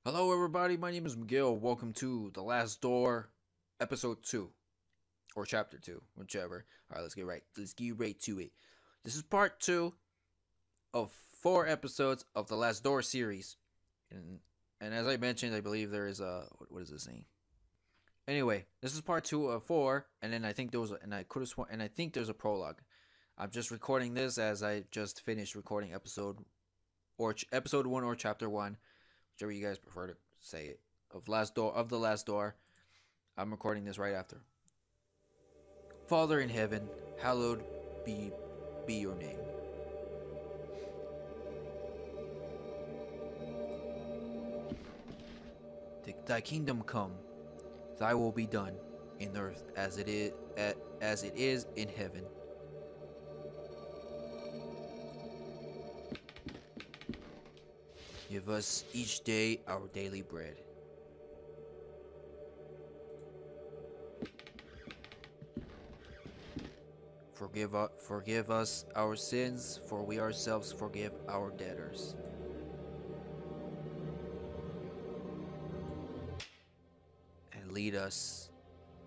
Hello everybody, my name is Miguel. Welcome to The Last Door, Episode 2. Or Chapter 2, whichever. Alright, let's get right to it. This is part 2 of 4 episodes of The Last Door series. And as I mentioned, I believe there is a... What is this saying? Anyway, this is part 2 of 4, and then I think there was a, and I could have sworn, and I think there's a prologue. I'm just recording this as I just finished recording episode 1 or chapter 1. Whichever you guys prefer to say it, of the last door. I'm recording this right after. Father in heaven, hallowed be your name. Thy kingdom come, thy will be done in earth as it is in heaven. Give us each day our daily bread. Forgive us our sins, for we ourselves forgive our debtors. And lead us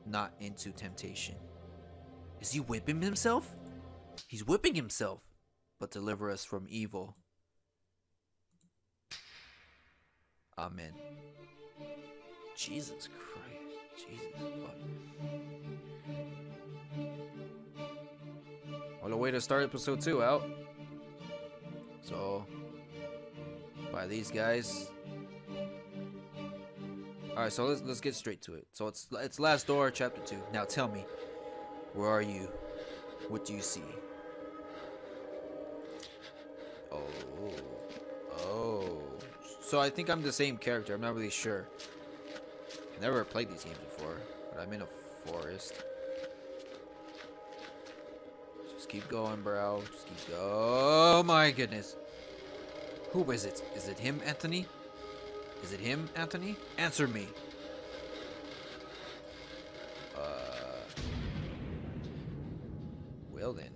not into temptation. Is he whipping himself? He's whipping himself. But deliver us from evil. Amen. Jesus Christ. Jesus fuck. What a way to start episode 2 out. So, by these guys. Alright, so let's get straight to it. So it's Last Door, chapter 2. Now tell me, where are you? What do you see? Oh. So I think I'm the same character. I'm not really sure. I've never played these games before, but I'm in a forest. Just keep going, bro. Just keep going. Oh my goodness. Who is it? Is it him, Anthony? Is it him, Anthony? Answer me. Well then.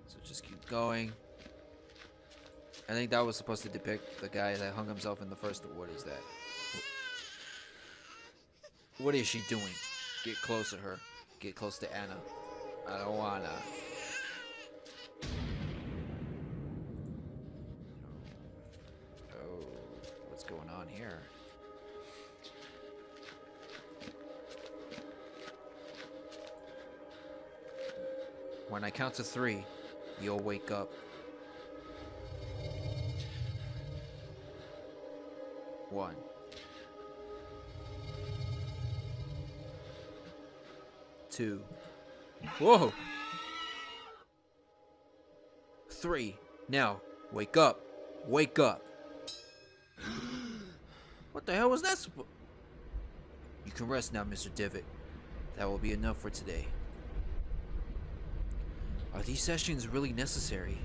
So just keep going. I think that was supposed to depict the guy that hung himself in the first. What is that? What is she doing? Get close to her. Get close to Anna. I don't wanna. Oh, what's going on here? When I count to 3, you'll wake up. 1. 2. Whoa. 3. Now, wake up. Wake up. What the hell was that? You can rest now, Mr. Devitt. That will be enough for today. Are these sessions really necessary?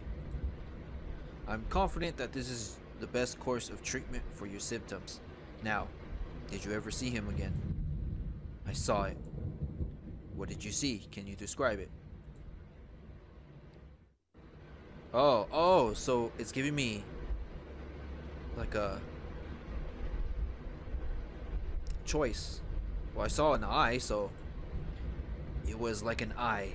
I'm confident that this is the best course of treatment for your symptoms. Now, did you ever see him again? I saw it. What did you see? Can you describe it? Oh, so it's giving me like a choice. Well, I saw an eye, so it was like an eye,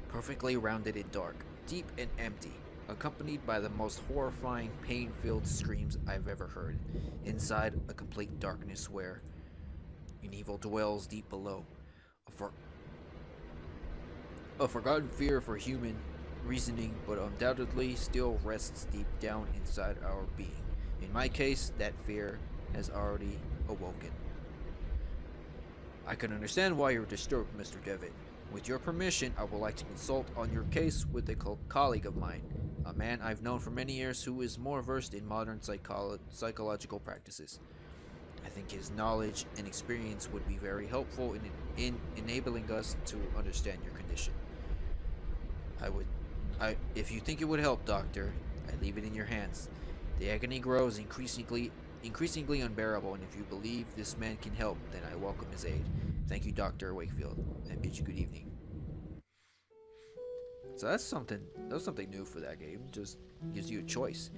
perfectly rounded and dark, deep and empty, accompanied by the most horrifying, pain-filled screams I've ever heard, inside a complete darkness where an evil dwells deep below. A forgotten fear for human reasoning, but undoubtedly still rests deep down inside our being. In my case, that fear has already awoken. I can understand why you're disturbed, Mr. Devitt. With your permission, I would like to consult on your case with a colleague of mine, a man I've known for many years who is more versed in modern psychological practices. I think his knowledge and experience would be very helpful in enabling us to understand your condition. If you think it would help, Doctor, I leave it in your hands. The agony grows increasingly unbearable, and if you believe this man can help, then I welcome his aid. Thank you, Dr. Wakefield, and bid you good evening. So that's something new for that game. Just gives you a choice.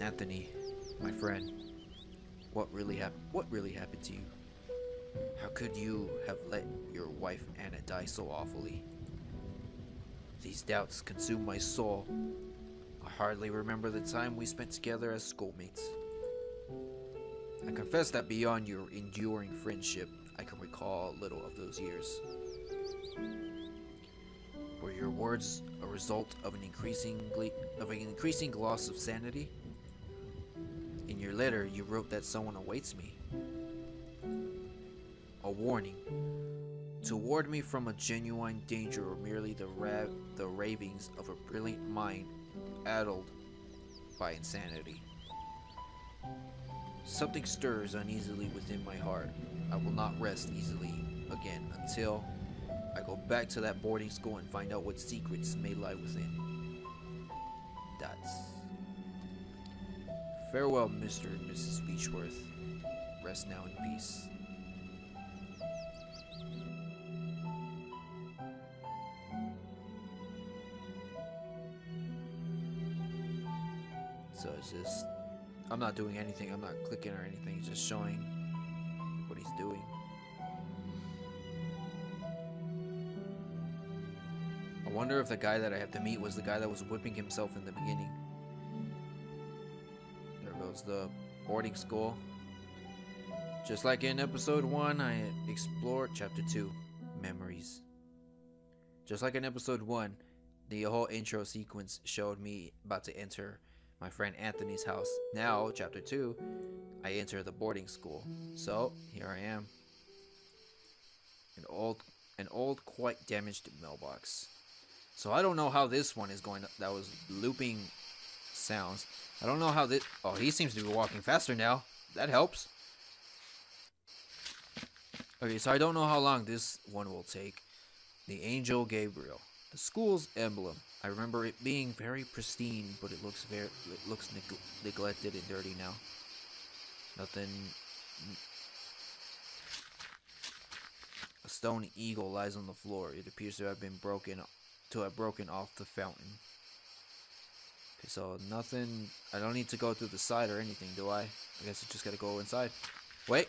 Anthony, my friend, What really happened? What really happened to you? How could you have let your wife Anna die so awfully? These doubts consume my soul. I hardly remember the time we spent together as schoolmates. I confess that beyond your enduring friendship, I can recall little of those years. Were your words a result of an increasing loss of sanity? In your letter, you wrote that someone awaits me. A warning. To ward me from a genuine danger or merely the ravings of a brilliant mind addled by insanity. Something stirs uneasily within my heart. I will not rest easily again until I go back to that boarding school and find out what secrets may lie within. Dots. Farewell, Mr. and Mrs. Beechworth. Rest now in peace. So it's just, I'm not doing anything, I'm not clicking or anything, it's just showing what he's doing. I wonder if the guy that I have to meet was the guy that was whipping himself in the beginning. There goes the boarding school. Just like in episode 1, I explored chapter 2, memories. Just like in episode 1, the whole intro sequence showed me about to enter my friend Anthony's house. Now, chapter 2, I enter the boarding school. So, here I am. An old, quite damaged mailbox. So I don't know how this one is going to, that was looping sounds. I don't know how this, oh, he seems to be walking faster now. That helps. Okay, so I don't know how long this one will take. The Angel Gabriel. The school's emblem. I remember it being very pristine, but it looks neglected and dirty now. Nothing. A stone eagle lies on the floor. It appears to have broken off the fountain. Okay, so nothing. I don't need to go through the side or anything, do I? I guess I just gotta go inside. Wait.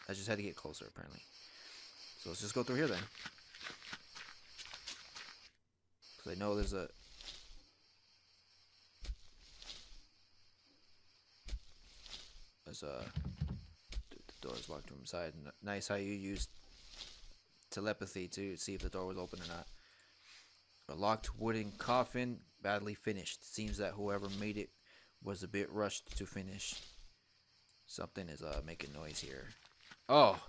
I just had to get closer, apparently. So let's just go through here then. Because I know there's a... The door's locked from inside. Nice how you used telepathy to see if the door was open or not. A locked wooden coffin, badly finished. Seems that whoever made it was a bit rushed to finish. Something is making noise here. Oh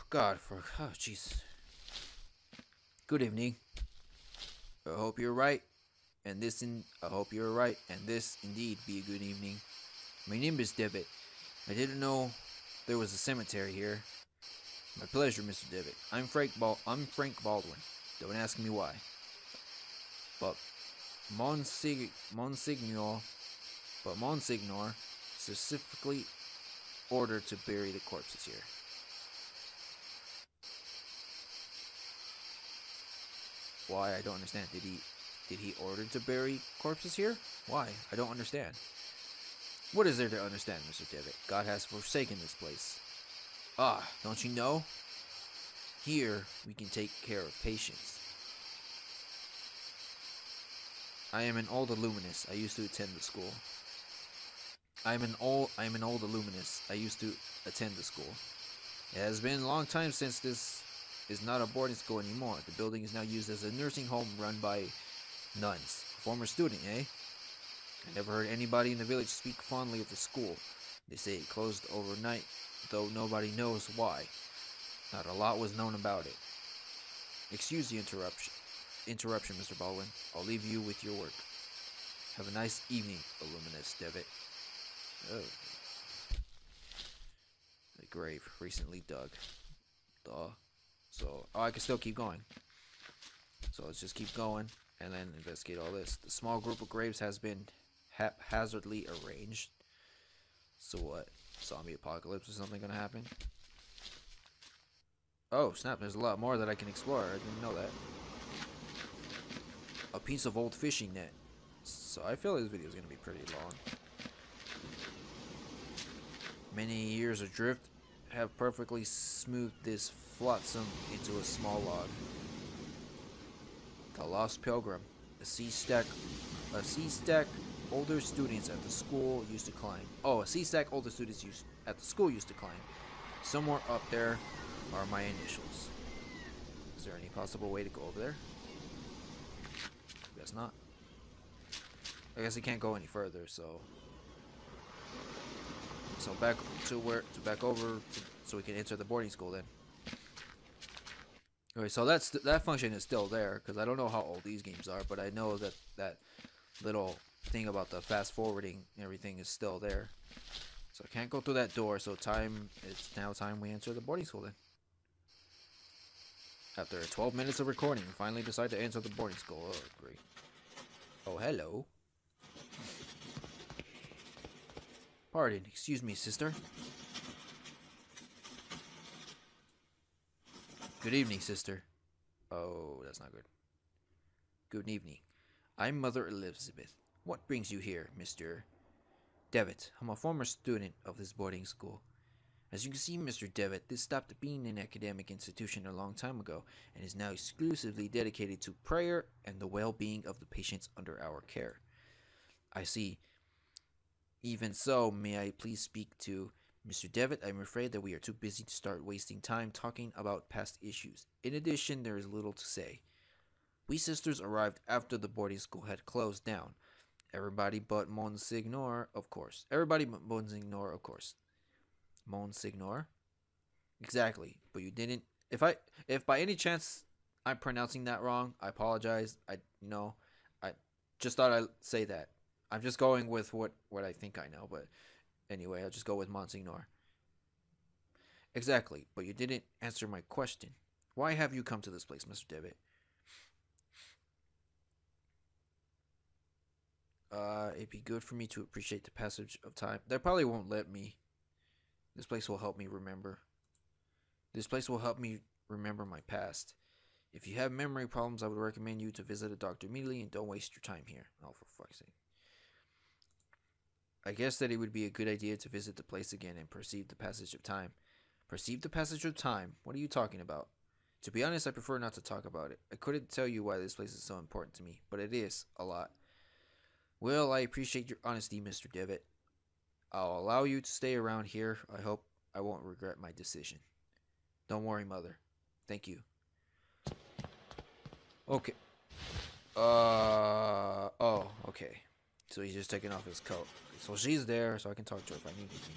God, oh jeez. Good evening. I hope you're right, and this indeed be a good evening. My name is Devitt. I didn't know there was a cemetery here. My pleasure, Mr. Devitt. I'm Frank Baldwin. Don't ask me why. But Monsignor specifically ordered to bury the corpses here. Why? I don't understand. Did he order to bury corpses here? Why? I don't understand. What is there to understand, Mr. Devitt? God has forsaken this place. Ah, don't you know? Here we can take care of patients. I am an old illuminist. I used to attend the school. I'm an old illuminist. I used to attend the school. It has been a long time since this is not a boarding school anymore. The building is now used as a nursing home run by nuns. A former student, eh? I never heard anybody in the village speak fondly of the school. They say it closed overnight, though nobody knows why. Not a lot was known about it. Excuse the interruption, Mr. Baldwin. I'll leave you with your work. Have a nice evening, Illuminist Devitt. Oh. The grave recently dug. Duh. So, I can still keep going. So let's just keep going and then investigate all this. The small group of graves has been haphazardly arranged. So what? Zombie apocalypse or something gonna happen? Oh snap, there's a lot more that I can explore. I didn't know that. A piece of old fishing net. So I feel this video is gonna be pretty long. Many years adrift have perfectly smoothed this flotsam into a small log. The Lost Pilgrim, a sea stack older students at the school used to climb. Oh, a sea stack older students at the school used to climb. Somewhere up there are my initials. Is there any possible way to go over there? Guess not. I guess he can't go any further, so back over so we can enter the boarding school then. Okay, so that function is still there because I don't know how old these games are, but I know that that little thing about the fast forwarding and everything is still there. So I can't go through that door, so it's now time we enter the boarding school then. After 12 minutes of recording, we finally decide to enter the boarding school. Oh, great. Oh, hello. Pardon, excuse me, sister. Good evening, sister. Oh, that's not good. Good evening. I'm Mother Elizabeth. What brings you here, Mr. Devitt? I'm a former student of this boarding school. As you can see, Mr. Devitt, this stopped being an academic institution a long time ago and is now exclusively dedicated to prayer and the well-being of the patients under our care. I see. Even so, may I please speak to Mr. Devitt? I'm afraid that we are too busy to start wasting time talking about past issues. In addition, there is little to say. We sisters arrived after the boarding school had closed down. Everybody but Monsignor, of course. Everybody but Monsignor, of course. Monsignor? Exactly, but you didn't. If by any chance I'm pronouncing that wrong, I apologize. I just thought I'd say that. I'm just going with what I think I know, but anyway, I'll just go with Monsignor. Exactly, but you didn't answer my question. Why have you come to this place, Mr. Devitt? It'd be good for me to appreciate the passage of time. They probably won't let me. This place will help me remember. This place will help me remember my past. If you have memory problems, I would recommend you to visit a doctor immediately and don't waste your time here. Oh, for fuck's sake. I guess that it would be a good idea to visit the place again and perceive the passage of time. Perceive the passage of time? What are you talking about? To be honest, I prefer not to talk about it. I couldn't tell you why this place is so important to me, but it is, a lot. Well, I appreciate your honesty, Mr. Devitt. I'll allow you to stay around here. I hope I won't regret my decision. Don't worry, Mother. Thank you. Okay. Oh, okay. So he's just taking off his coat. So she's there, so I can talk to her if I need anything,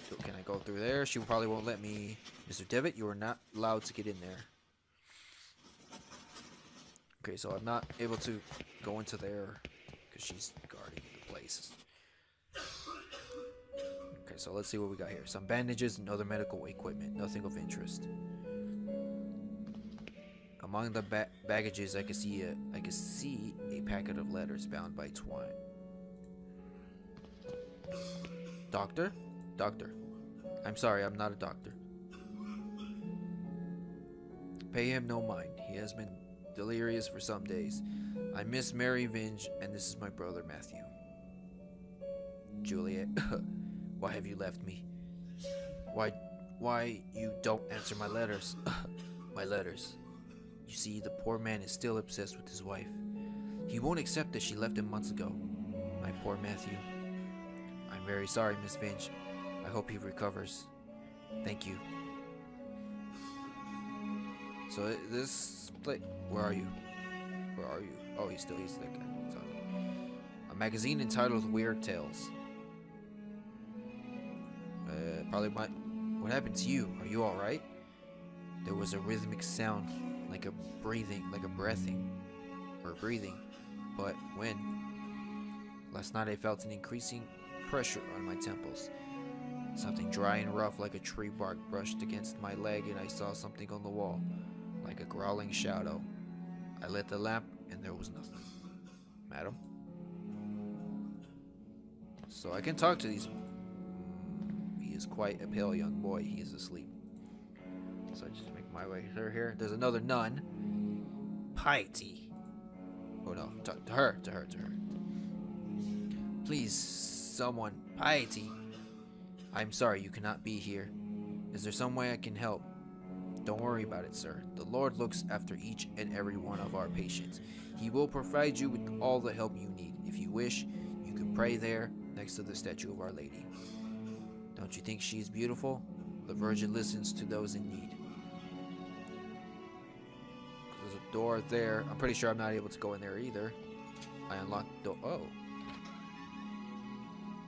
but can I go through there? She probably won't let me. Mr. Devitt, you are not allowed to get in there. Okay, so I'm not able to go into there because she's guarding the place. Okay, so let's see what we got here. Some bandages and other medical equipment. Nothing of interest. Among the baggages, I could see a packet of letters bound by twine. Doctor? Doctor. I'm sorry, I'm not a doctor. Pay him no mind. He has been delirious for some days. I miss Mary Vinge, and this is my brother Matthew. Juliet, why have you left me? Why you don't answer my letters? My letters. You see, the poor man is still obsessed with his wife. He won't accept that she left him months ago. My poor Matthew. I'm very sorry, Miss Vinge. I hope he recovers. Thank you. So this place, where are you? Where are you? Oh, he's that guy. A magazine entitled Weird Tales. What happened to you? Are you alright? There was a rhythmic sound, like a breathing. But when? Last night I felt an increasing pressure on my temples. Something dry and rough like a tree bark brushed against my leg, and I saw something on the wall, like a growling shadow. I lit the lamp, and there was nothing. Madam? So I can talk to these. He is quite a pale young boy. He is asleep. So I just make my way through here. There's another nun. Piety. Oh no, to her. Please, someone. Piety. I'm sorry you cannot be here. Is there some way I can help? Don't worry about it, sir. The Lord looks after each and every one of our patients. He will provide you with all the help you need. If you wish, you can pray there next to the statue of Our Lady. Don't you think she is beautiful? The Virgin listens to those in need. There's a door there. I'm pretty sure I'm not able to go in there either. I unlocked the door. Oh.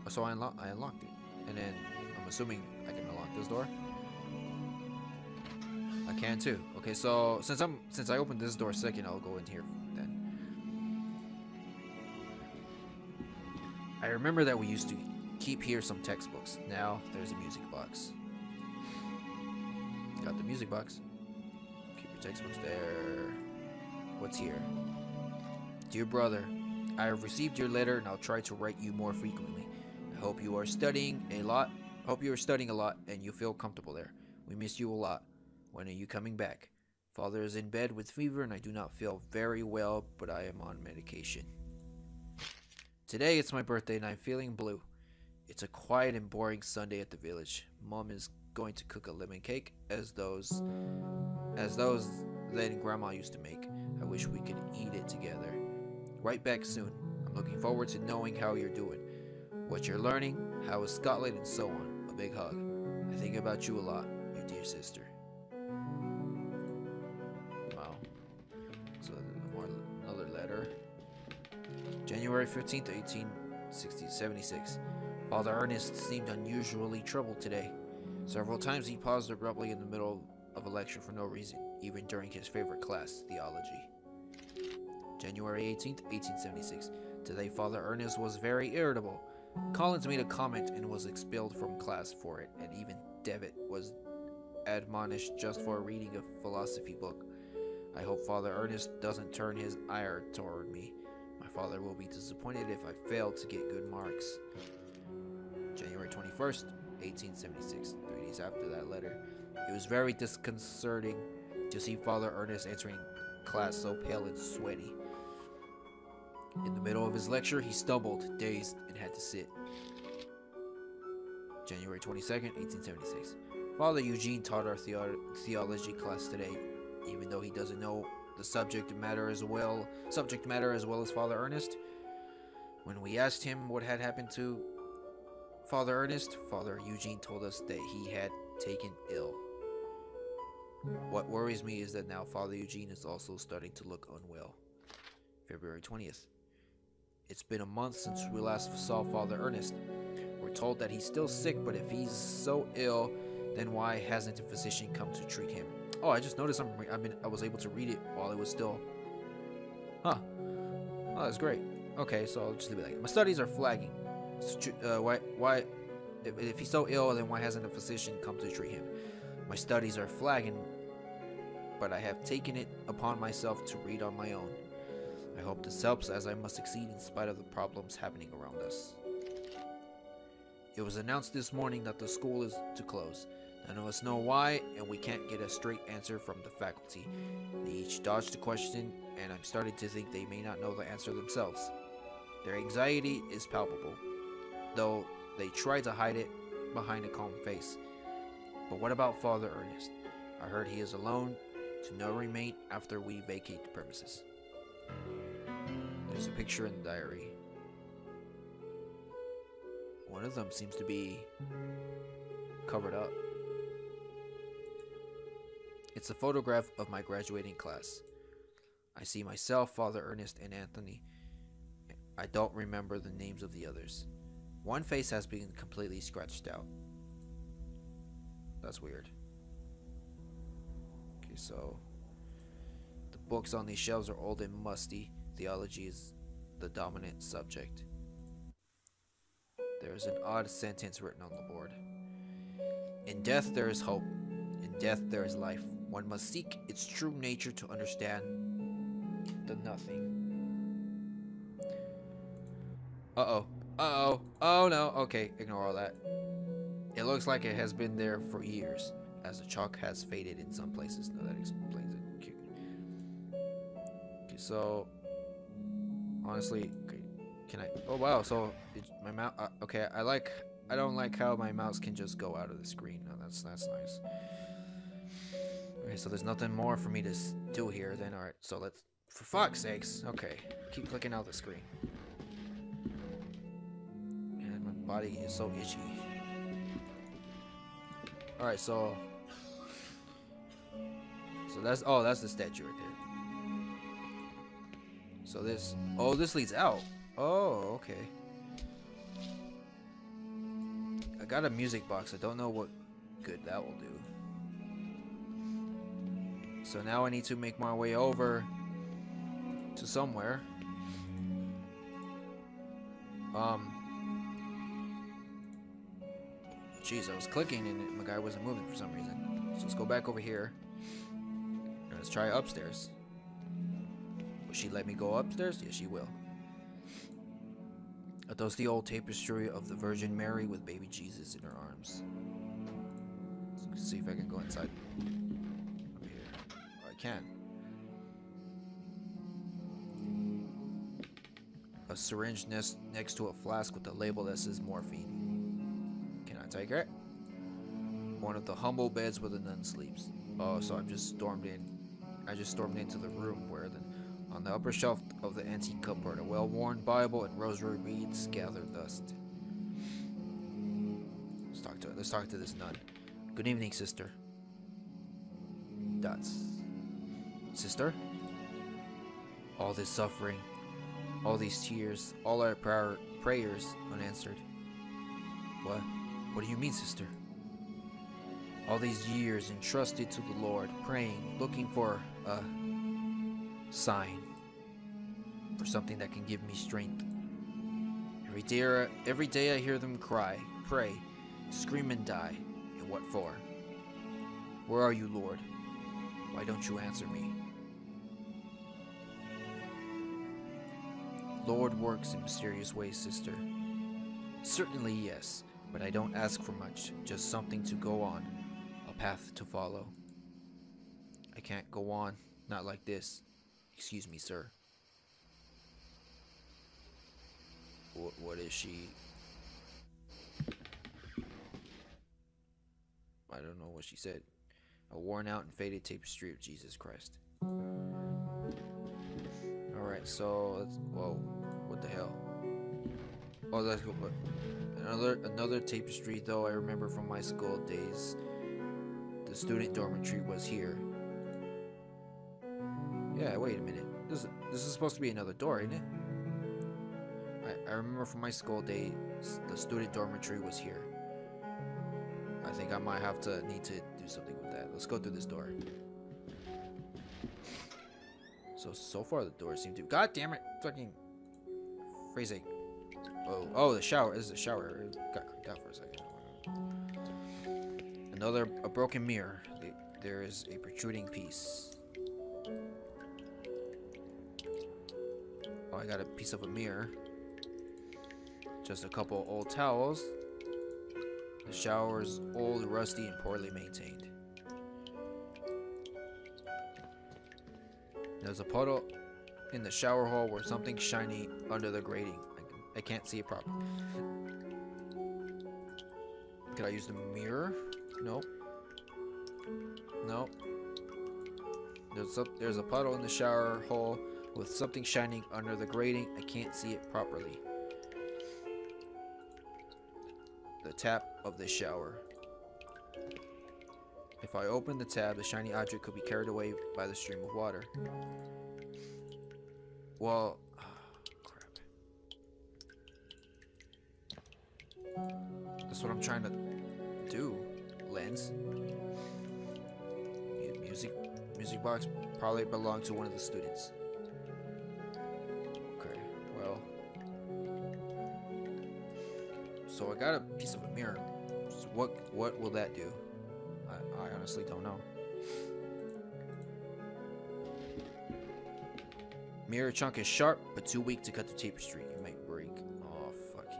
So I unlocked it. And then I'm assuming I can unlock this door. I can too. Okay, so since I opened this door second, I'll go in here then. I remember that we used to keep here some textbooks. Now there's a music box. Got the music box. Keep your textbooks there. What's here? Dear brother, I have received your letter and I'll try to write you more frequently. I hope you are studying a lot. And you feel comfortable there. We miss you a lot. When are you coming back? Father is in bed with fever and I do not feel very well, but I am on medication. Today it's my birthday and I'm feeling blue. It's a quiet and boring Sunday at the village. Mom is going to cook a lemon cake as those that Grandma used to make. I wish we could eat it together. Right back soon. I'm looking forward to knowing how you're doing, what you're learning, how is Scotland, and so on. A big hug. I think about you a lot, your dear sister. Wow. So another letter. January 15th, 1876. Father Ernest seemed unusually troubled today. Several times he paused abruptly in the middle of a lecture for no reason, even during his favorite class, theology. January 18th, 1876. Today Father Ernest was very irritable. Collins made a comment and was expelled from class for it, and even Devitt was admonished just for reading a philosophy book. I hope Father Ernest doesn't turn his ire toward me. My father will be disappointed if I fail to get good marks. January 21st, 1876, 3 days after that letter. It was very disconcerting to see Father Ernest entering class so pale and sweaty. In the middle of his lecture, he stumbled, dazed, and had to sit. January 22nd, 1876. Father Eugene taught our theology class today, even though he doesn't know the subject matter as well as Father Ernest. When we asked him what had happened to Father Ernest, Father Eugene told us that he had taken ill. What worries me is that now Father Eugene is also starting to look unwell. February 20th. It's been a month since we last saw Father Ernest. We're told that he's still sick, but if he's so ill, then why hasn't a physician come to treat him? Oh, I just noticed I was able to read it while it was still... Huh. Oh, that's great. Okay, so I'll just leave it like that. My studies are flagging. Why? If he's so ill, then why hasn't a physician come to treat him? My studies are flagging, but I have taken it upon myself to read on my own. I hope this helps, as I must succeed in spite of the problems happening around us. It was announced this morning that the school is to close. None of us know why, and we can't get a straight answer from the faculty. They each dodged the question, and I'm starting to think they may not know the answer themselves. Their anxiety is palpable, though they try to hide it behind a calm face. But what about Father Ernest? I heard he is alone, to no remain after we vacate the premises. There's a picture in the diary. One of them seems to be covered up. It's a photograph of my graduating class. I see myself, Father Ernest, and Anthony. I don't remember the names of the others. One face has been completely scratched out. That's weird. Okay, so the books on these shelves are old and musty. Theology is the dominant subject. There is an odd sentence written on the board. In death there is hope. In death there is life. One must seek its true nature to understand the nothing. Uh-oh. Uh-oh. Oh no. Okay, ignore all that. It looks like it has been there for years, as the chalk has faded in some places. No, that explains it. Okay, so honestly, okay, can I? Oh wow! So my mouth. Okay, I like I don't like how my mouse can just go out of the screen. No, that's nice. Okay, so there's nothing more for me to do here then. Alright, so let's... For fuck's sakes. Okay, keep clicking out the screen. Man, my body is so itchy. Alright, so that's... Oh, that's the statue right there. So this... Oh, this leads out. Oh, okay. I got a music box. I don't know what good that will do. So now I need to make my way over to somewhere. Jeez, I was clicking and my guy wasn't moving for some reason. So let's go back over here. And let's try upstairs. Will she let me go upstairs? Yes, she will. A dusty old tapestry of the Virgin Mary with baby Jesus in her arms. Let's see if I can go inside. Over here. Oh, I can. A syringe next to a flask with a label that says morphine. Can I take it? One of the humble beds where the nun sleeps. Oh, so I just stormed into the room where on the upper shelf of the antique cupboard, a well-worn Bible and rosary beads gather dust. Let's talk to this nun. Good evening, sister. Dots. Sister? All this suffering, all these tears, all our prayers unanswered. What? What do you mean, sister? All these years entrusted to the Lord, praying, looking for a sign, for something that can give me strength. Every day I hear them cry, pray, scream and die. And what for? Where are you, Lord? Why don't you answer me? Lord works in mysterious ways, sister. Certainly yes, but I don't ask for much, just something to go on, a path to follow. I can't go on, not like this. Excuse me, sir. What is she? I don't know what she said. A worn out and faded tapestry of Jesus Christ. Alright, so let's... Whoa, what the hell? Oh, let's go. Another tapestry, though I remember from my school days. The student dormitory was here. Yeah, wait a minute. This is supposed to be another door, isn't it? I remember from my school days, the student dormitory was here. I think I might need to do something with that. Let's go through this door. So far the doors seem to... God damn it! Fucking... Phrasing. Oh, the shower. This is a shower. It got creeped out for a second. A broken mirror. There is a protruding piece. Oh, I got a piece of a mirror. Just a couple old towels. The shower's old, rusty, and poorly maintained. There's a puddle in the shower hall where something shiny under the grating. I can't see it properly. Could I use the mirror? Nope. Nope. There's a puddle in the shower hole with something shining under the grating. I can't see it properly. The tap of the shower. If I open the tab, the shiny object could be carried away by the stream of water. Well, crap. That's what I'm trying to do. Lens. Music box probably belonged to one of the students. Okay, well. So I got a piece of a mirror. So what will that do? I honestly don't know. Mirror chunk is sharp, but too weak to cut the tapestry. It might break. Oh, fucking.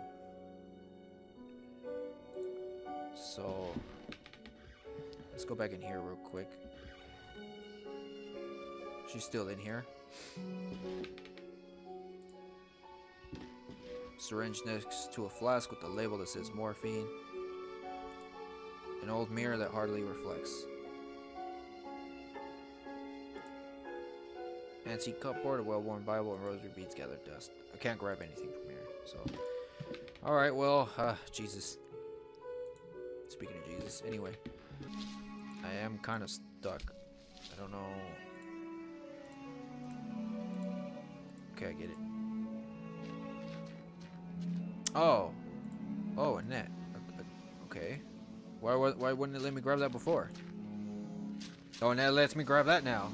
So, let's go back in here real quick. She's still in here. syringe next to a flask with a label that says morphine. An old mirror that hardly reflects. Antique cupboard, a well-worn Bible, and rosary beads gathered dust. I can't grab anything from here, so... Alright, well, Jesus. Speaking of Jesus, anyway. I am kind of stuck. I don't know... Okay, I get it. Oh! Oh, a net. Okay. Why wouldn't it let me grab that before? Oh, and that lets me grab that now.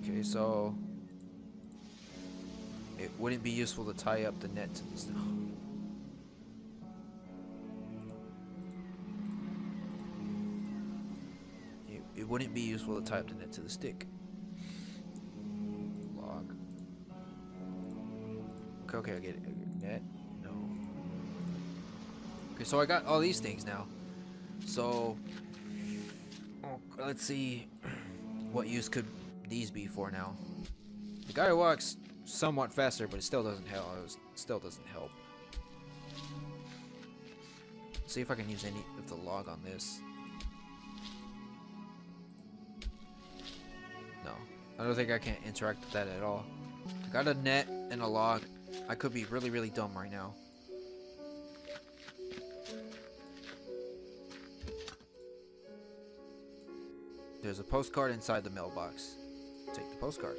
Okay, so it wouldn't be useful to tie up the net to this. It wouldn't be useful to tie up the net to the stick. Log. Okay, I get it. Net. No. Okay, so I got all these things now. So let's see what use could these be for now. The guy walks somewhat faster, but it still doesn't help. See if I can use any of the log on this. No, I don't think I can interact with that at all. I got a net and a log. I could be really, really dumb right now. There's a postcard inside the mailbox. Take the postcard.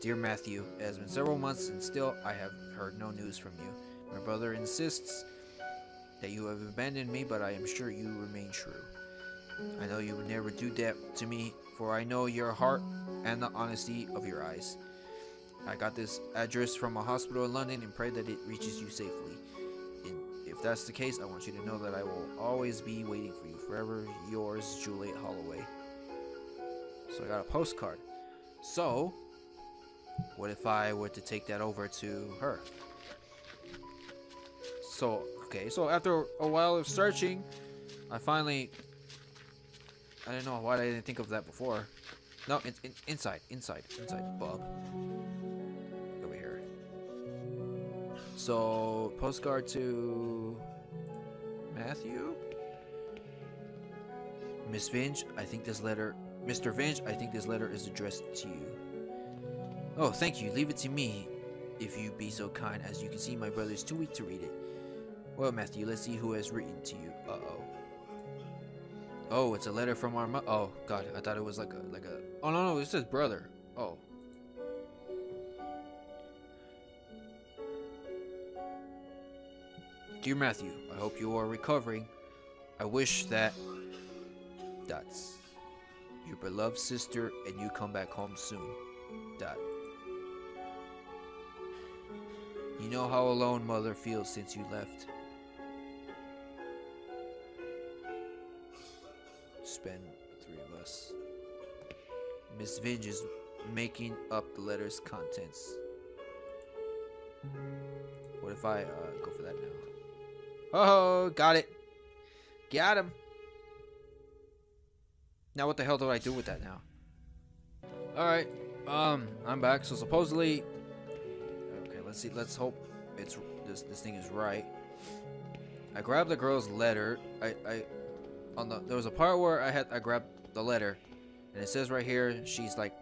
Dear Matthew, it has been several months and still I have heard no news from you. My brother insists that you have abandoned me, but I am sure you remain true. I know you would never do that to me, for I know your heart and the honesty of your eyes. I got this address from a hospital in London and pray that it reaches you safely. And if that's the case, I want you to know that I will always be waiting for you. Forever yours, Juliet Holloway. So I got a postcard. So, what if I were to take that over to her? So, okay, so after a while of searching, I finally... I don't know why I didn't think of that before. No, inside, Bob. Over here. So, postcard to... Matthew? Miss Vinge, I think this letter... Mr. Vinge, I think this letter is addressed to you. Oh, thank you. Leave it to me, if you be so kind. As you can see, my brother is too weak to read it. Well, Matthew, let's see who has written to you. Uh-oh. Oh, it's a letter from our mother. Oh, God, I thought it was like a... Oh, no, it says brother. Oh. Dear Matthew, I hope you are recovering. I wish that... Dots. Your beloved sister and you come back home soon. Dot. You know how alone mother feels since you left. Spend the three of us. Miss Vinge is making up the letter's contents. What if I go for that now? Oh, got it. Got him. Now what the hell do I do with that now? Alright, I'm back. So supposedly... Okay, let's see. Let's hope it's this thing is right. I grabbed the girl's letter. There was a part where I grabbed the letter. And it says right here, she's like,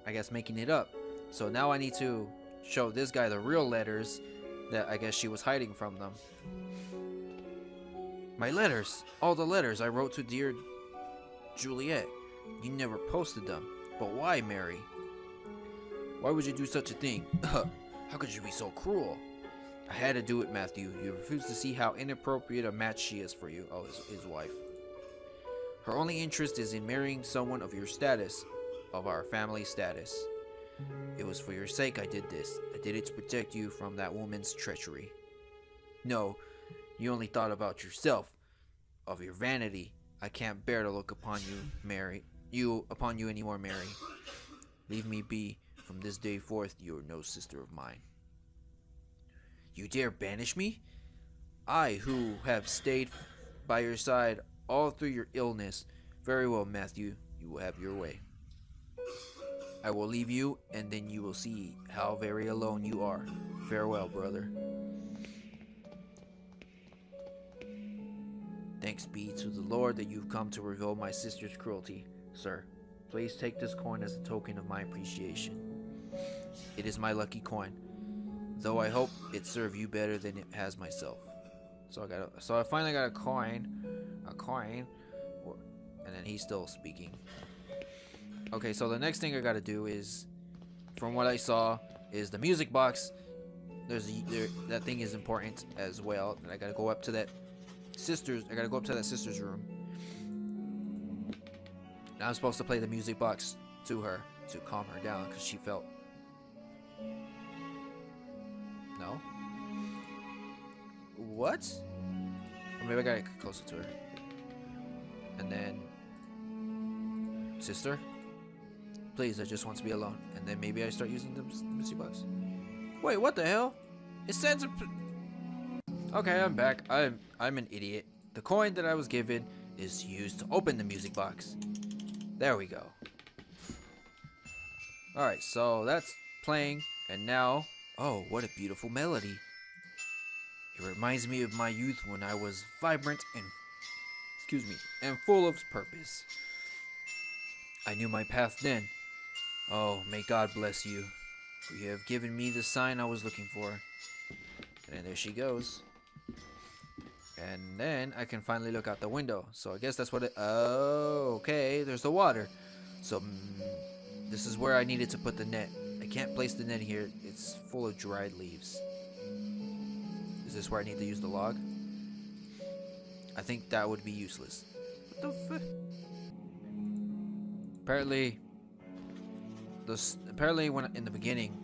I guess making it up. So now I need to show this guy the real letters that I guess she was hiding from them. My letters! All the letters I wrote to dear... Juliet, you never posted them. But why, Mary? Why would you do such a thing? How could you be so cruel? I had to do it, Matthew. You refuse to see how inappropriate a match she is for you. Oh, his wife. Her only interest is in marrying someone of your status, of our family status. It was for your sake I did this. I did it to protect you from that woman's treachery. No, you only thought about yourself, of your vanity. I can't bear to look upon you, Mary. Upon you anymore, Mary. Leave me be. From this day forth, you are no sister of mine. You dare banish me? I, who have stayed by your side all through your illness. Very well, Matthew. You will have your way. I will leave you, and then you will see how very alone you are. farewell, brother. Thanks be to the Lord that you've come to reveal my sister's cruelty, sir. Please take this coin as a token of my appreciation. It is my lucky coin, though I hope it serve you better than it has myself. So I finally got a coin, and then he's still speaking. Okay, so the next thing I gotta do is, from what I saw, is the music box. That thing is important as well, and I gotta go up to that sister's room. And I'm supposed to play the music box to her to calm her down because she felt. No. What? Or maybe I gotta get closer to her. And then, sister, please, I just want to be alone. And then maybe I start using the music box. Wait, what the hell? It said to. Okay, I'm back. I'm an idiot. The coin that I was given is used to open the music box. There we go. Alright, so that's playing, and now, oh, what a beautiful melody. It reminds me of my youth when I was vibrant and full of purpose. I knew my path then. Oh, may God bless you, for you have given me the sign I was looking for. And there she goes. And then I can finally look out the window. So I guess that's what it... Oh, okay. There's the water. So this is where I needed to put the net. I can't place the net here. It's full of dried leaves. Is this where I need to use the log? I think that would be useless. What the fuck? Apparently when in the beginning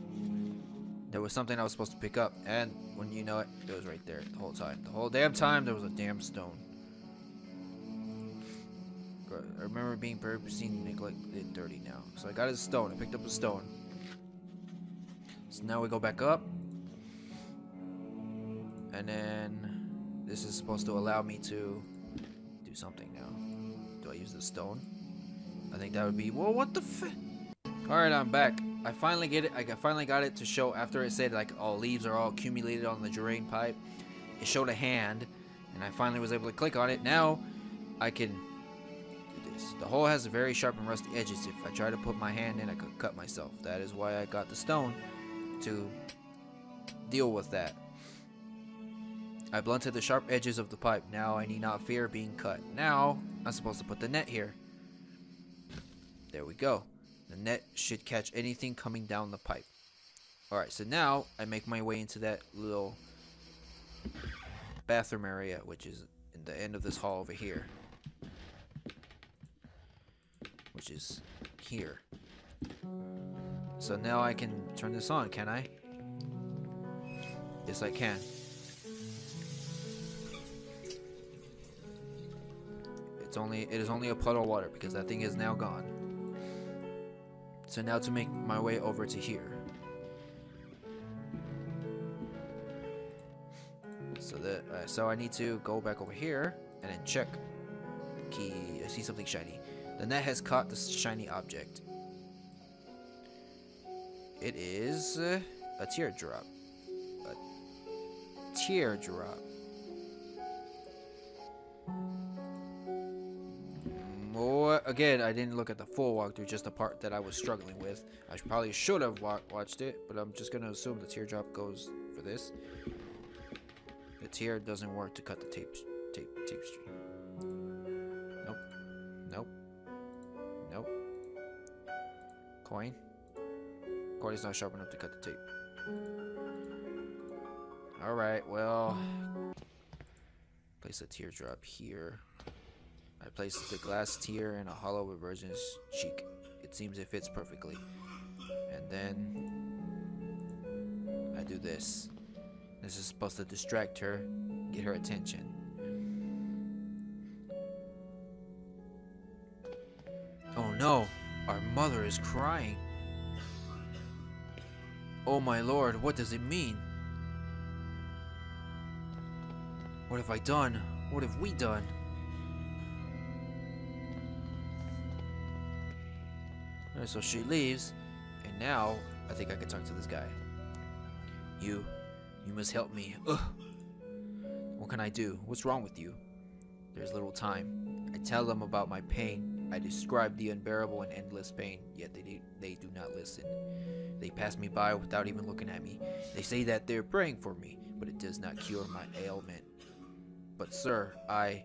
there was something I was supposed to pick up, and when you know it, it was right there the whole time. The whole damn time there was a damn stone. I remember being very pristine, neglected, dirty now. So I got a stone. I picked up a stone. So now we go back up. And then this is supposed to allow me to do something now. Do I use the stone? I think that would be... Well, what the f... Alright, I'm back. I finally get it. I finally got it to show after it said like all leaves are all accumulated on the drain pipe. It showed a hand, and I finally was able to click on it. Now I can do this. The hole has very sharp and rusty edges. If I try to put my hand in, I could cut myself. That is why I got the stone to deal with that. I blunted the sharp edges of the pipe. Now I need not fear being cut. Now I'm supposed to put the net here. There we go. The net should catch anything coming down the pipe. Alright, so now I make my way into that little bathroom area, which is in the end of this hall over here. Which is here. So now I can turn this on, can I? Yes, I can. It is only a puddle of water because that thing is now gone. So now to make my way over to here. So I need to go back over here and then check. Key. I see something shiny. The net has caught this shiny object. It is a teardrop. A teardrop. Again, I didn't look at the full walkthrough, just the part that I was struggling with. I probably should have watched it, but I'm just gonna assume the teardrop goes for this. The tear doesn't work to cut the tape string. Nope. Nope. Nope. Coin. Coin is not sharp enough to cut the tape. Alright, well. Place a teardrop here. I place the glass tear in a hollow virgin's cheek. It seems it fits perfectly. And then I do this. This is supposed to distract her, get her attention. Oh no, our mother is crying. Oh my lord, what does it mean? What have I done? What have we done? So she leaves, and now I think I can talk to this guy. You You must help me. Ugh. What can I do? What's wrong with you? There's little time. I tell them about my pain. I describe the unbearable and endless pain, yet they do not listen. They pass me by without even looking at me. They say that they're praying for me, but it does not cure my ailment. But sir, I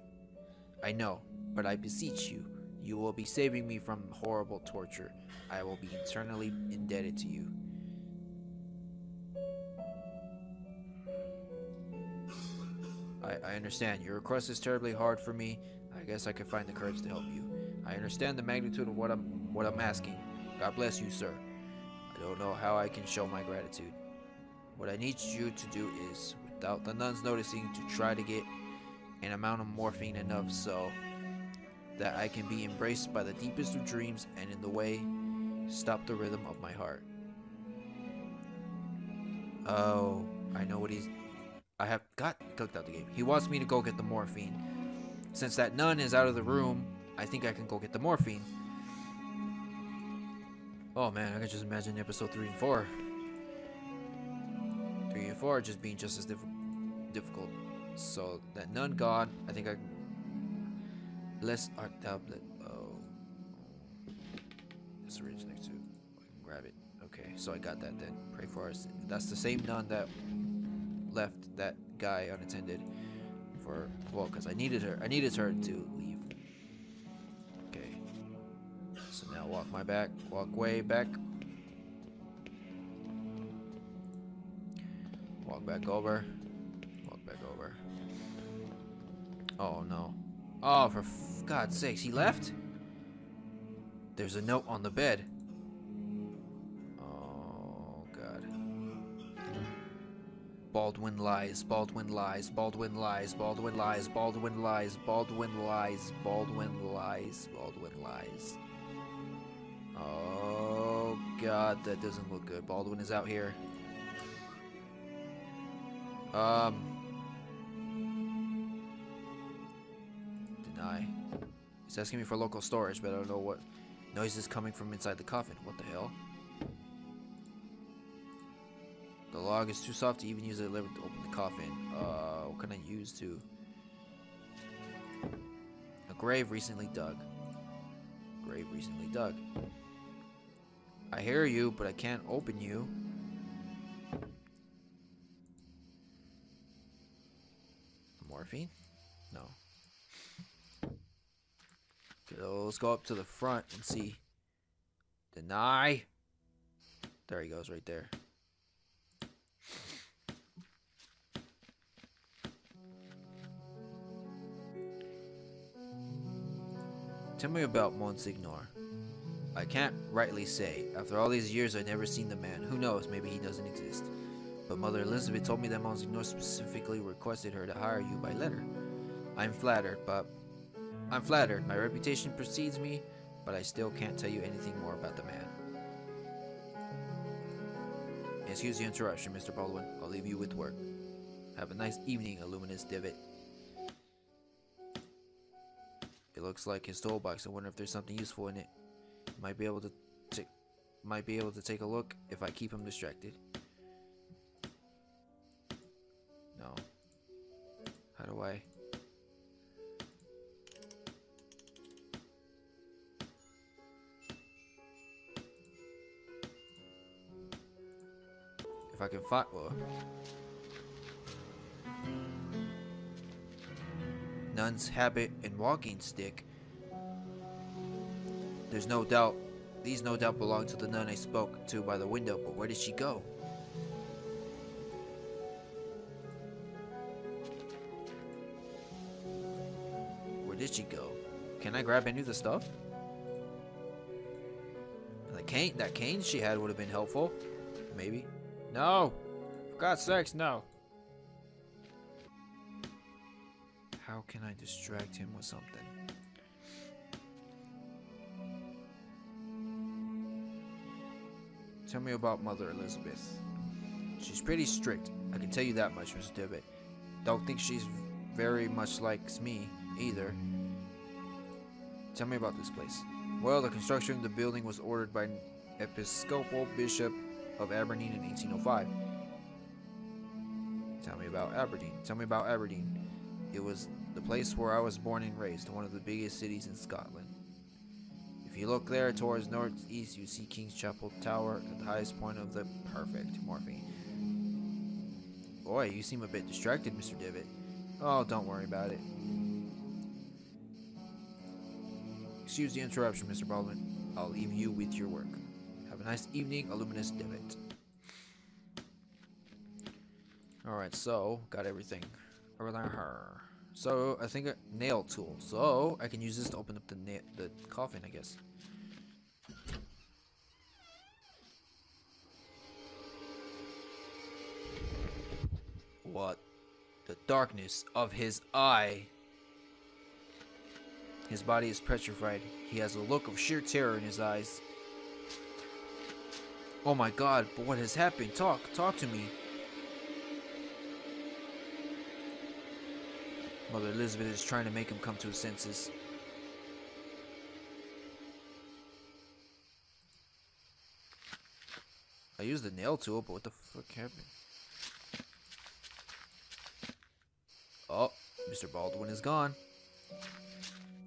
know, but I beseech you, you will be saving me from horrible torture. I will be eternally indebted to you. I understand. Your request is terribly hard for me. I guess I can find the courage to help you. I understand the magnitude of what I'm asking. God bless you, sir. I don't know how I can show my gratitude. What I need you to do is, without the nuns noticing, to try to get an amount of morphine enough so that I can be embraced by the deepest of dreams and in the way stop the rhythm of my heart. Oh, I know what I have clicked out the game. He wants me to go get the morphine. Since that nun is out of the room, I think I can go get the morphine. Oh man, I can just imagine episode 3 and 4. 3 and 4 just being just as difficult. So that nun gone, I think I can. Less art tablet. Oh. This syringe next to it. I can grab it. Okay, so I got that then. Pray for us. That's the same nun that left that guy unattended for, well, because I needed her to leave. Okay, so now walk way back, walk back over. Oh no, oh for God's sakes, he left. There's a note on the bed. Baldwin lies, Baldwin lies, Baldwin lies, Baldwin lies, Baldwin lies, Baldwin lies, Baldwin lies, Baldwin lies. Oh God, that doesn't look good. Baldwin is out here. Deny. It's asking me for local storage, but I don't know what noise is coming from inside the coffin. What the hell? The log is too soft to even use a lever to open the coffin. What can I use to? A grave recently dug. Grave recently dug. I hear you, but I can't open you. Morphine? No. Okay, let's go up to the front and see. Deny. There he goes, right there. Tell me about Monsignor. I can't rightly say. After all these years, I've never seen the man. Who knows? Maybe he doesn't exist. But Mother Elizabeth told me that Monsignor specifically requested her to hire you by letter. I'm flattered. My reputation precedes me, but I still can't tell you anything more about the man. Excuse the interruption, Mr. Baldwin. I'll leave you with work. Have a nice evening, Illuminous Divot. It looks like his toolbox. I wonder if there's something useful in it. Might be able to take a look if I keep him distracted. No. How do I? If I can find, well. Nun's habit and walking stick. There's no doubt. These no doubt belong to the nun I spoke to by the window, but where did she go? Where did she go? Can I grab any of the stuff? That cane she had would have been helpful. Maybe. No! For God's sakes, no! How can I distract him with something? Tell me about Mother Elizabeth. She's pretty strict. I can tell you that much, Mr. Tibbet. Don't think she's very much likes me, either. Tell me about this place. Well, the construction of the building was ordered by an Episcopal Bishop of Aberdeen in 1805. Tell me about Aberdeen. Tell me about Aberdeen. It was the place where I was born and raised, one of the biggest cities in Scotland. If you look there towards northeast, you see King's Chapel Tower at the highest point of the perfect morphine. Boy, you seem a bit distracted, Mr. Divot. Oh, don't worry about it. Excuse the interruption, Mr. Baldwin. I'll leave you with your work. Have a nice evening, Illuminous Divot. Alright, so, got everything. So, I think a nail tool. So, I can use this to open up the coffin, I guess. What? The darkness of his eye. His body is petrified. He has a look of sheer terror in his eyes. Oh my god, but what has happened? Talk to me. Mother Elizabeth is trying to make him come to his senses. I used the nail tool, but what the fuck happened? Oh, Mr. Baldwin is gone.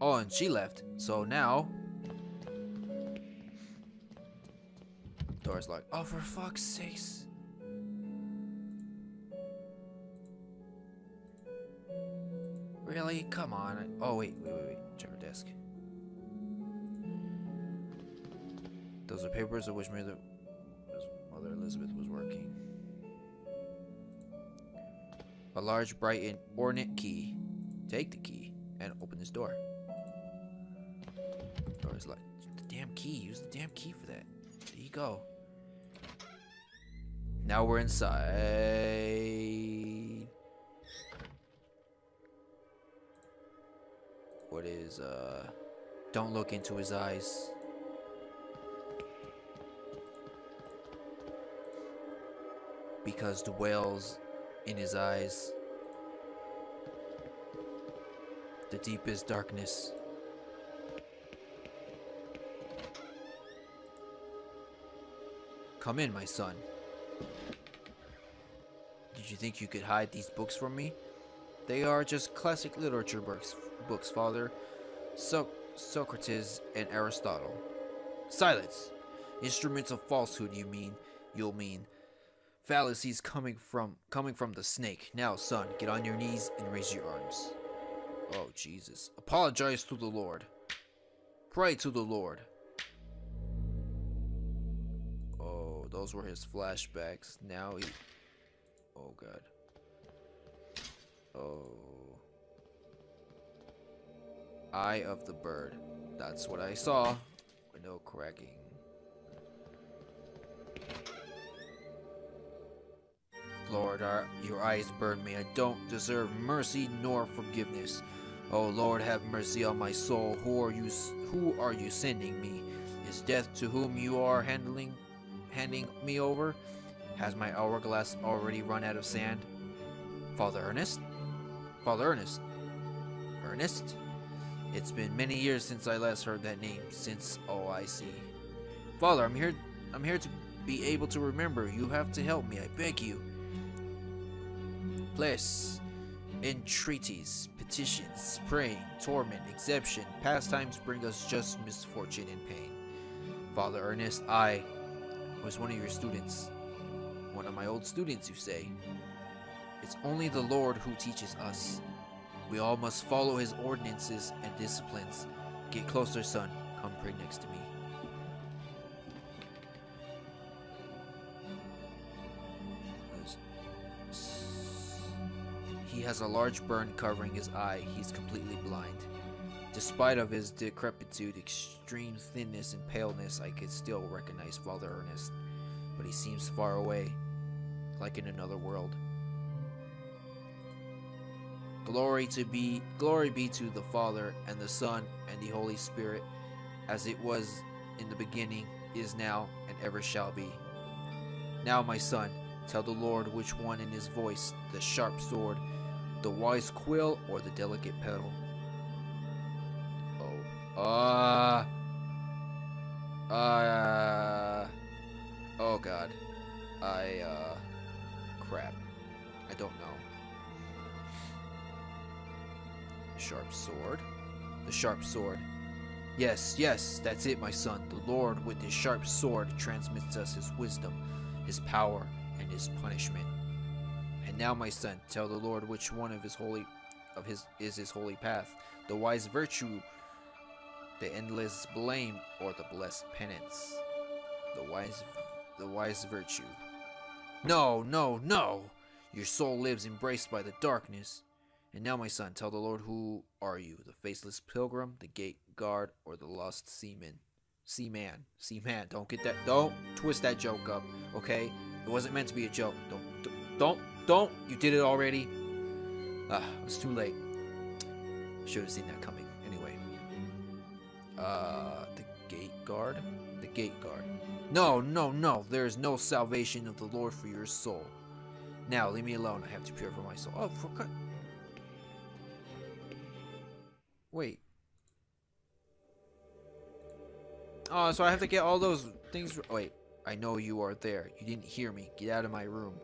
Oh, and she left. So now... Door's locked. Oh, for fuck's sakes. Really? Come on. Oh, wait. Check her desk. Those are papers of which Mother Elizabeth was working. A large, bright, and ornate key. Take the key and open this door. Door's locked. The damn key. Use the damn key for that. There you go. Now we're inside. What is, don't look into his eyes. Because the whales in his eyes. The deepest darkness. Come in, my son. Did you think you could hide these books from me? They are just classic literature books, Father. Socrates and Aristotle. Silence! Instruments of falsehood, you'll mean. Fallacies coming from the snake. Now, son, get on your knees and raise your arms. Oh, Jesus. Apologize to the Lord. Pray to the Lord. Oh, those were his flashbacks. Now he... Oh, God. Oh. Eye of the bird. That's what I saw. Window cracking. Lord, your eyes burn me. I don't deserve mercy nor forgiveness. Oh Lord, have mercy on my soul. Who are you sending me? Is death to whom you are handing me over? Has my hourglass already run out of sand? Father Ernest? Father Ernest? Ernest? It's been many years since I last heard that name. Oh, I see. Father, I'm here to be able to remember. You have to help me, I beg you. Please, entreaties, petitions, praying, torment, exception, pastimes bring us just misfortune and pain. Father Ernest, I was one of your students. One of my old students, you say. It's only the Lord who teaches us. We all must follow his ordinances and disciplines. Get closer, son. Come pray next to me. He has a large burn covering his eye. He's completely blind. Despite of his decrepitude, extreme thinness, and paleness, I could still recognize Father Ernest. But he seems far away, like in another world. Glory be to the Father, and the Son, and the Holy Spirit, as it was in the beginning, is now, and ever shall be. Now, my son, tell the Lord which one in his voice, the sharp sword, the wise quill, or the delicate petal. Oh God. Crap. I don't know. The sharp sword. The sharp sword. Yes, yes, that's it, my son. The Lord with his sharp sword transmits us his wisdom, his power, and his punishment. And now, my son, tell the Lord which one of his his holy path, the wise virtue, the endless blame, or the blessed penance. The wise virtue. No, no, no! Your soul lives embraced by the darkness. And now, my son, tell the Lord, who are you? The faceless pilgrim, the gate guard, or the lost seaman? Seaman. Don't twist that joke up, okay? It wasn't meant to be a joke. Don't. You did it already. It's too late. Should have seen that coming. Anyway. The gate guard? The gate guard. No. There is no salvation of the Lord for your soul. Now, leave me alone. I have to purify my soul. Oh, for cut. Wait. Oh, so I have to get all those things. Wait. I know you are there. You didn't hear me. Get out of my room.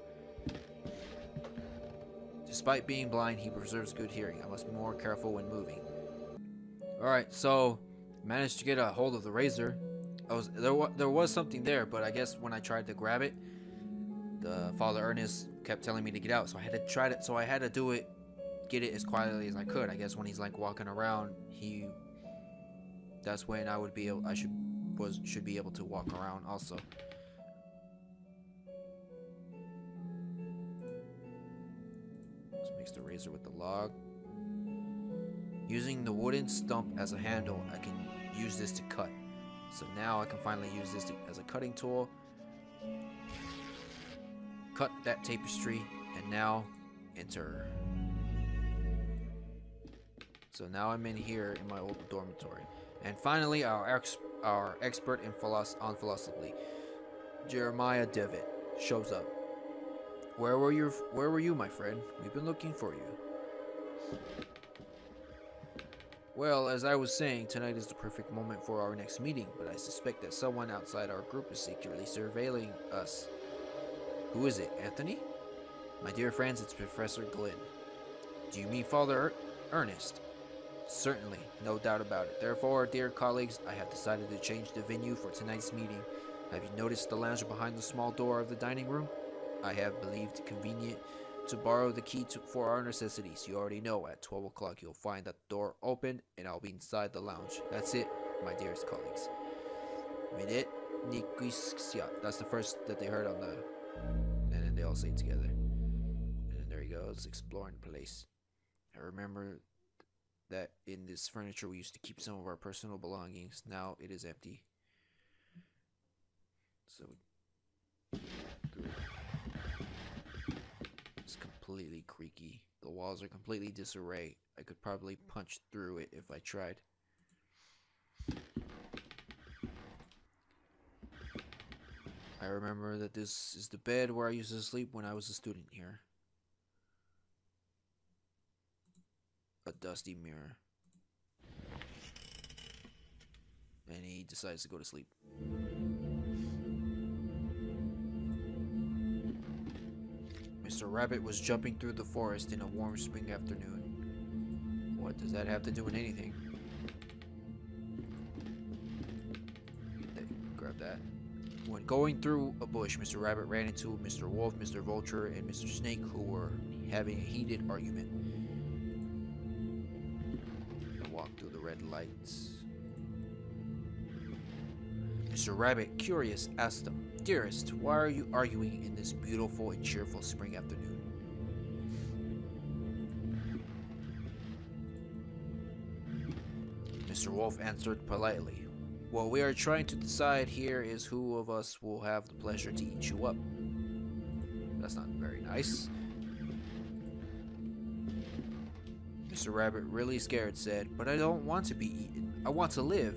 Despite being blind, he preserves good hearing. I must be more careful when moving. Alright, so managed to get a hold of the razor. There was something there, but I guess when I tried to grab it, the Father Ernest kept telling me to get out, so I had to try it. So I had to do it, get it as quietly as I could. I guess when he's like walking around, that's when I would be able. Should be able to walk around also. Let's mix the razor with the log. Using the wooden stump as a handle, I can use this to cut. So now I can finally use this as a cutting tool. Cut that tapestry, and now enter. So now I'm in here in my old dormitory. And finally, our expert in philosophy, Jeremiah Devitt, shows up. Where were you, my friend? We've been looking for you. Well, as I was saying, tonight is the perfect moment for our next meeting, but I suspect that someone outside our group is secretly surveilling us. Who is it, Anthony? My dear friends, it's Professor Glynn. Do you mean Father Ernest? Certainly, no doubt about it. Therefore, dear colleagues, I have decided to change the venue for tonight's meeting. Have you noticed the lounge behind the small door of the dining room? I have believed it convenient to borrow the key for our necessities. You already know, at 12 o'clock you'll find that door open, and I'll be inside the lounge. That's it, my dearest colleagues. Minute Nikisya. That's the first that they heard on the... And then they all say it together. And then there he goes, exploring the place. I remember that in this furniture we used to keep some of our personal belongings. Now it is empty. So... It's completely creaky. The walls are completely disarray. I could probably punch through it if I tried. I remember that this is the bed where I used to sleep when I was a student here. A dusty mirror. And he decides to go to sleep. Mr. Rabbit was jumping through the forest in a warm spring afternoon. What does that have to do with anything? Grab that. When going through a bush, Mr. Rabbit ran into Mr. Wolf, Mr. Vulture, and Mr. Snake, who were having a heated argument. Walk through the red lights. Mr. Rabbit, curious, asked them, "Dearest, why are you arguing in this beautiful and cheerful spring afternoon?" Mr. Wolf answered politely, "What we are trying to decide here is who of us will have the pleasure to eat you up." That's not very nice. Mr. Rabbit, really scared, said, "But I don't want to be eaten. I want to live."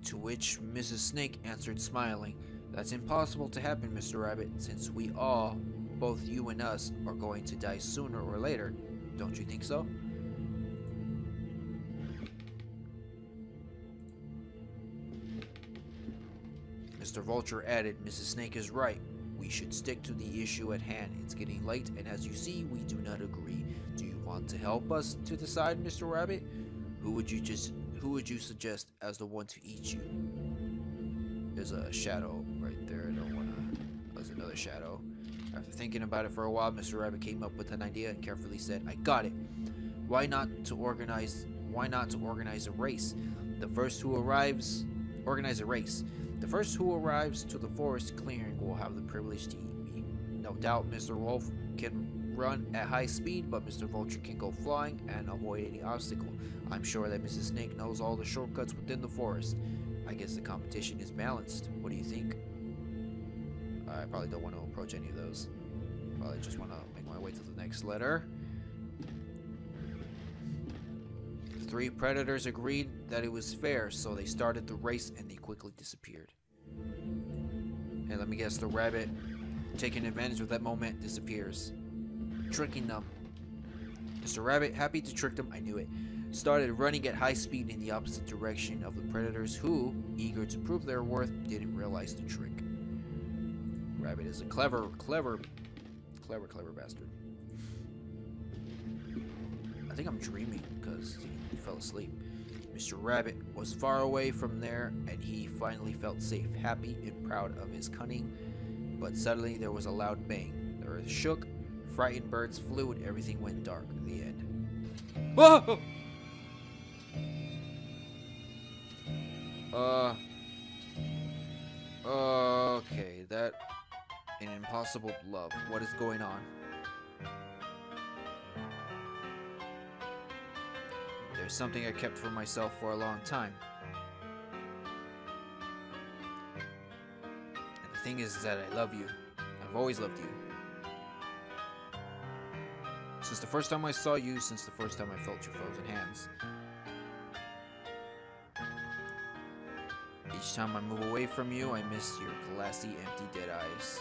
To which Mrs. Snake answered, smiling, "That's impossible to happen, Mr. Rabbit, since we all, both you and us, are going to die sooner or later. Don't you think so?" Mr. Vulture added, Mrs. Snake is right. We should stick to the issue at hand. It's getting late, and as you see, we do not agree. Do you want to help us to decide, Mr. Rabbit? Who would you suggest as the one to eat you? There's a shadow right there. I don't wanna. There's another shadow. After thinking about it for a while, Mr. Rabbit came up with an idea and carefully said, I got it. Why not to organize a race? The first who arrives to the forest clearing will have the privilege to eat me. No doubt Mr. Wolf can run at high speed, but Mr. Vulture can go flying and avoid any obstacle. I'm sure that Mrs. Snake knows all the shortcuts within the forest. I guess the competition is balanced. What do you think? I probably don't want to approach any of those. Probably just want to make my way to the next letter. The three predators agreed that it was fair, so they started the race and they quickly disappeared. And let me guess, the rabbit, taking advantage of that moment, disappears, tricking them. Mr. Rabbit, happy to trick them, I knew it, started running at high speed in the opposite direction of the predators who, eager to prove their worth, didn't realize the trick. Rabbit is a clever bastard. I think I'm dreaming because he fell asleep. Mr. Rabbit was far away from there and he finally felt safe, happy and proud of his cunning. But suddenly there was a loud bang. The earth shook, frightened birds flew, and everything went dark. The end. Whoa! Okay, that... An impossible love. What is going on? There's something I kept for myself for a long time. And the thing is that I love you. I've always loved you. Since the first time I saw you, since the first time I felt your frozen hands. Each time I move away from you, I miss your glassy, empty, dead eyes.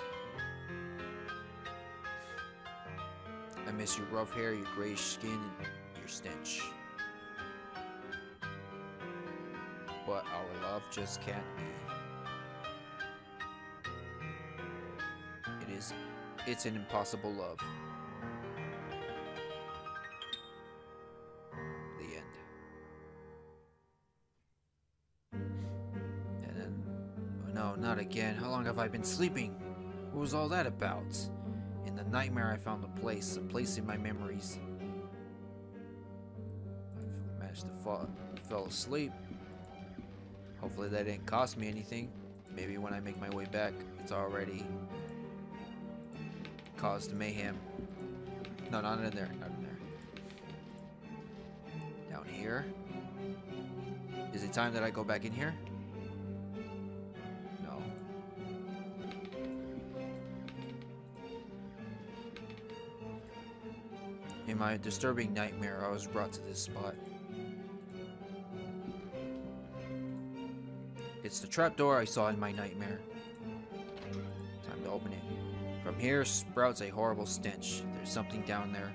I miss your rough hair, your grayish skin, and your stench. But our love just can't be. It's an impossible love. The end. And then, oh no, not again. How long have I been sleeping? What was all that about? In the nightmare I found a place in my memories. I managed to fell asleep. Hopefully that didn't cost me anything. Maybe when I make my way back, it's already caused mayhem. No, not in there, not in there. Down here. Is it time that I go back in here? No. In my disturbing nightmare, I was brought to this spot. It's the trapdoor I saw in my nightmare. Time to open it. From here sprouts a horrible stench. There's something down there.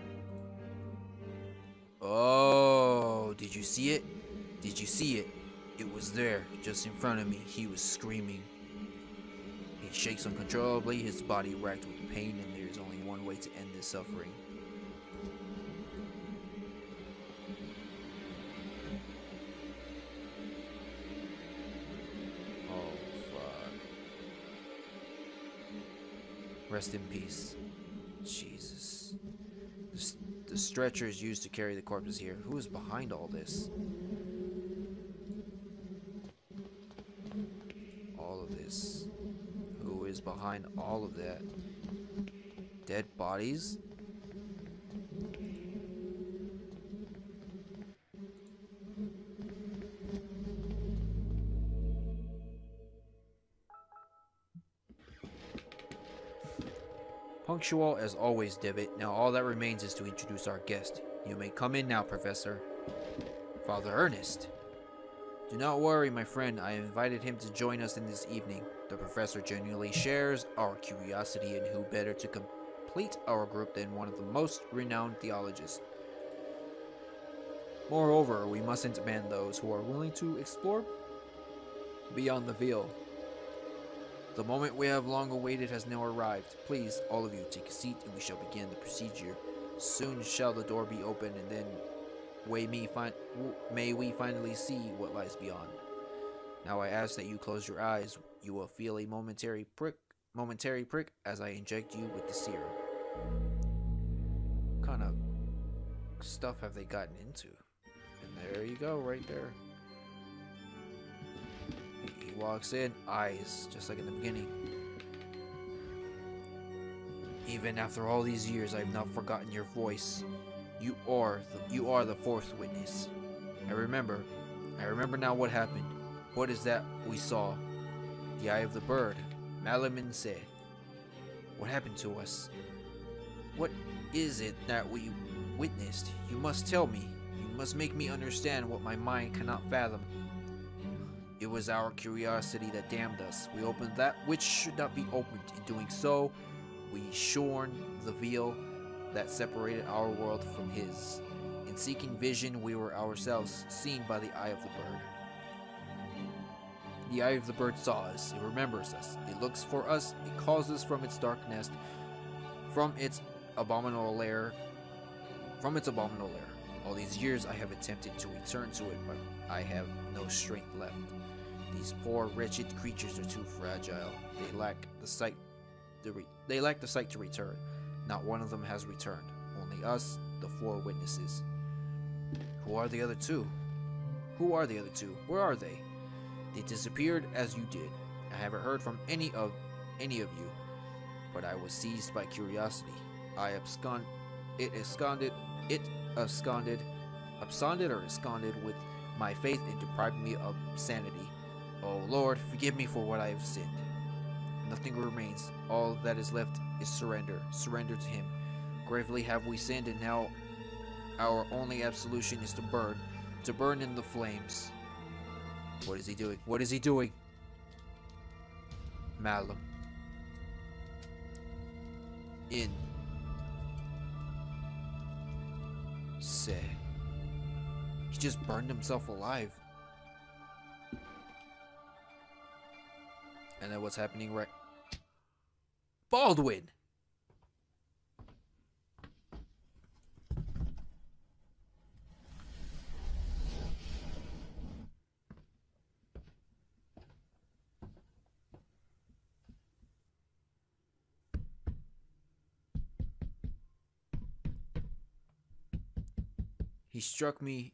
Oh, did you see it? Did you see it? It was there, just in front of me. He was screaming. He shakes uncontrollably, his body racked with pain, and there's only one way to end this suffering. Rest in peace. Jesus. The stretcher is used to carry the corpses here. Who is behind all this? All of this. Who is behind all of that? Dead bodies? Punctual as always, Divot. Now all that remains is to introduce our guest. You may come in now, Professor. Father Ernest. Do not worry, my friend. I invited him to join us in this evening. The professor genuinely shares our curiosity, and who better to complete our group than one of the most renowned theologists. Moreover, we mustn't ban those who are willing to explore beyond the veil. The moment we have long awaited has now arrived. Please, all of you, take a seat and we shall begin the procedure. Soon shall the door be opened, and then may we finally see what lies beyond. Now I ask that you close your eyes. You will feel a momentary prick as I inject you with the serum. What kind of stuff have they gotten into? And there you go, right there. He walks in, eyes, just like in the beginning. Even after all these years, I have not forgotten your voice. You are the fourth witness. I remember now what happened. What is that we saw? The eye of the bird. Malaminse. What happened to us? What is it that we witnessed? You must tell me. You must make me understand what my mind cannot fathom. It was our curiosity that damned us. We opened that which should not be opened. In doing so, we shorn the veil that separated our world from his. In seeking vision, we were ourselves seen by the eye of the bird. The eye of the bird saw us. It remembers us. It looks for us. It calls us from its dark nest, from its abominable lair. All these years I have attempted to return to it, but I have no strength left. These poor, wretched creatures are too fragile. They lack the sight to return. Not one of them has returned. Only us, the four witnesses. Who are the other two? Where are they? They disappeared as you did. I haven't heard from any of you, but I was seized by curiosity. It absconded with my faith and deprived me of sanity. Oh Lord, forgive me for what I have sinned. Nothing remains. All that is left is surrender. Surrender to him. Gravely have we sinned, and now our only absolution is to burn in the flames. What is he doing? What is he doing? Malum. In. Say. He just burned himself alive. And then what's happening right? Baldwin! He struck me,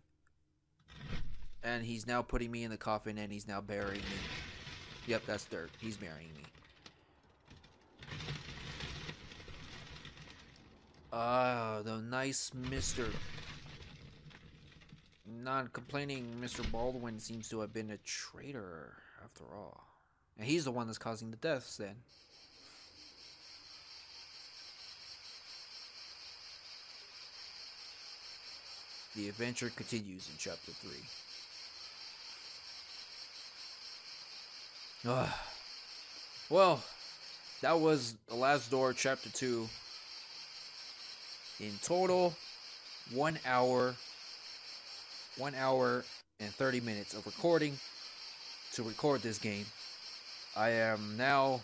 and he's now putting me in the coffin, and he's now burying me. Yep, that's dirt. He's burying me. The nice Mr. Non-complaining Mr. Baldwin seems to have been a traitor, after all. And he's the one that's causing the deaths, then. The adventure continues in Chapter 3. Well, that was The Last Door, Chapter 2. In total, 1 hour and 30 minutes of recording to record this game. I am now,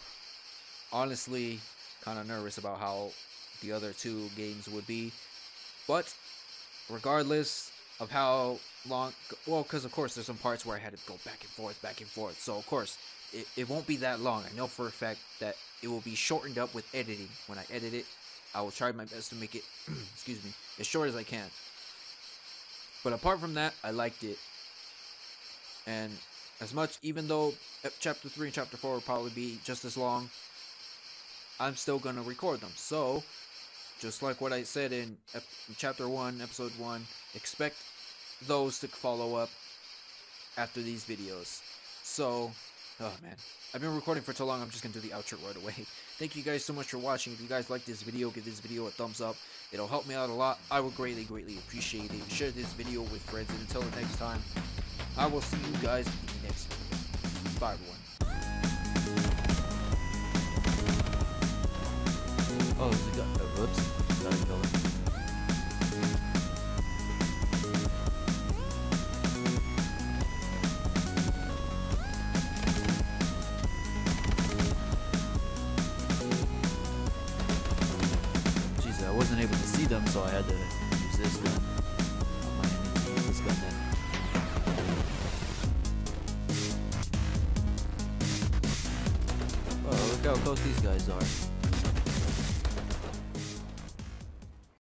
honestly, kind of nervous about how the other two games would be. But regardless of how long, well, because of course there's some parts where I had to go back and forth. So of course, it won't be that long. I know for a fact that it will be shortened up with editing. When I edit it, I will try my best to make it, excuse me, as short as I can. But apart from that, I liked it. And as much, even though Chapter 3 and Chapter 4 will probably be just as long, I'm still going to record them. So, just like what I said in Chapter 1, Episode 1, expect those to follow up after these videos. So, oh man, I've been recording for too long, I'm just going to do the outro right away. Thank you guys so much for watching. If you guys like this video, give this video a thumbs up. It'll help me out a lot. I would greatly appreciate it. Share this video with friends, and until the next time, I will see you guys in the next video. Bye everyone. Oh, whoops. Got it going. wasn't able to see them, so I had to use this gun. Oh, my, this gun then. Oh, look how close these guys are.